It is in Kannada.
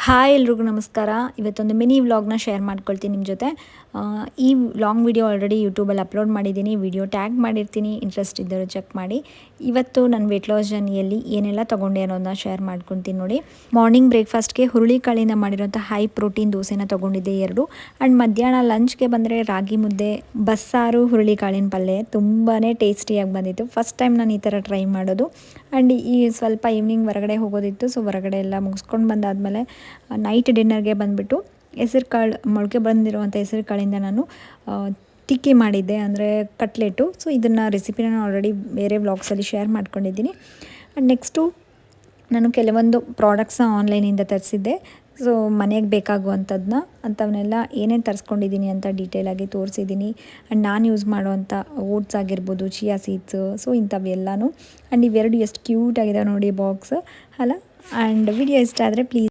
ಹಾಯ್ ಎಲ್ರಿಗೂ ನಮಸ್ಕಾರ. ಇವತ್ತೊಂದು ಮಿನಿ ವ್ಲಾಗ್ನ ಶೇರ್ ಮಾಡ್ಕೊಳ್ತೀನಿ ನಿಮ್ಮ ಜೊತೆ. ಈ ಲಾಂಗ್ ವಿಡಿಯೋ ಆಲ್ರೆಡಿ ಯೂಟ್ಯೂಬಲ್ಲಿ ಅಪ್ಲೋಡ್ ಮಾಡಿದ್ದೀನಿ. ವಿಡಿಯೋ ಟ್ಯಾಗ್ ಮಾಡಿರ್ತೀನಿ, ಇಂಟ್ರೆಸ್ಟ್ ಇದ್ದರು ಚೆಕ್ ಮಾಡಿ. ಇವತ್ತು ನನ್ನ ವೇಟ್ ಲಾಸ್ ಜರ್ನಿಯಲ್ಲಿ ಏನೆಲ್ಲ ತೊಗೊಂಡೆ ಅನ್ನೋದನ್ನ ಶೇರ್ ಮಾಡ್ಕೊತೀನಿ ನೋಡಿ. ಮಾರ್ನಿಂಗ್ ಬ್ರೇಕ್ಫಾಸ್ಟ್ಗೆ ಹುರುಳಿಕಾಳಿಂದ ಮಾಡಿರೋಂಥ ಹೈ ಪ್ರೋಟೀನ್ ದೋಸೆನ ತೊಗೊಂಡಿದ್ದೆ 2. ಆ್ಯಂಡ್ ಮಧ್ಯಾಹ್ನ ಲಂಚ್ಗೆ ಬಂದರೆ ರಾಗಿ ಮುದ್ದೆ, ಬಸ್ಸಾರು, ಹುರುಳಿಕಾಳಿನ ಪಲ್ಯ ತುಂಬಾ ಟೇಸ್ಟಿಯಾಗಿ ಬಂದಿತ್ತು. ಫಸ್ಟ್ ಟೈಮ್ ನಾನು ಈ ಥರ ಟ್ರೈ ಮಾಡೋದು. ಆ್ಯಂಡ್ ಈ ಸ್ವಲ್ಪ ಈವ್ನಿಂಗ್ ಹೊರಗಡೆ ಹೋಗೋದಿತ್ತು. ಸೊ ಹೊರಗಡೆ ಎಲ್ಲ ಮುಗಿಸ್ಕೊಂಡು ಬಂದಾದಮೇಲೆ ನೈಟ್ ಡಿನ್ನರ್ಗೆ ಬಂದುಬಿಟ್ಟು ಹೆಸರು ಕಾಳು, ಮೊಳಕೆ ಬಂದಿರುವಂಥ ಹೆಸರು ಕಾಳಿಂದ ನಾನು ಟಿಕ್ಕಿ ಮಾಡಿದ್ದೆ, ಅಂದರೆ ಕಟ್ಲೆಟು. ಸೊ ಇದನ್ನು ರೆಸಿಪಿನ ನಾನು ಆಲ್ರೆಡಿ ಬೇರೆ ವ್ಲಾಗ್ಸಲ್ಲಿ ಶೇರ್ ಮಾಡ್ಕೊಂಡಿದ್ದೀನಿ. ಆ್ಯಂಡ್ ನೆಕ್ಸ್ಟು ನಾನು ಕೆಲವೊಂದು ಪ್ರಾಡಕ್ಟ್ಸ್ನ ಆನ್ಲೈನಿಂದ ತರಿಸಿದ್ದೆ. ಸೊ ಮನೆಗೆ ಬೇಕಾಗುವಂಥದ್ದನ್ನ ಅಂಥವನ್ನೆಲ್ಲ ಏನೇನು ತರಿಸ್ಕೊಂಡಿದ್ದೀನಿ ಅಂತ ಡೀಟೇಲಾಗಿ ತೋರಿಸಿದ್ದೀನಿ. ಆ್ಯಂಡ್ ನಾನು ಯೂಸ್ ಮಾಡುವಂಥ ಓಟ್ಸ್ ಆಗಿರ್ಬೋದು, ಚಿಯಾ ಸೀಡ್ಸು, ಸೊ ಇಂಥವೆಲ್ಲನೂ. ಆ್ಯಂಡ್ ಇವೆರಡು ಎಷ್ಟು ಕ್ಯೂಟ್ ಆಗಿದೆ ನೋಡಿ ಬಾಕ್ಸ್ ಅಲ್ಲ. ಆ್ಯಂಡ್ ವಿಡಿಯೋ ಇಷ್ಟ ಆದರೆ ಪ್ಲೀಸ್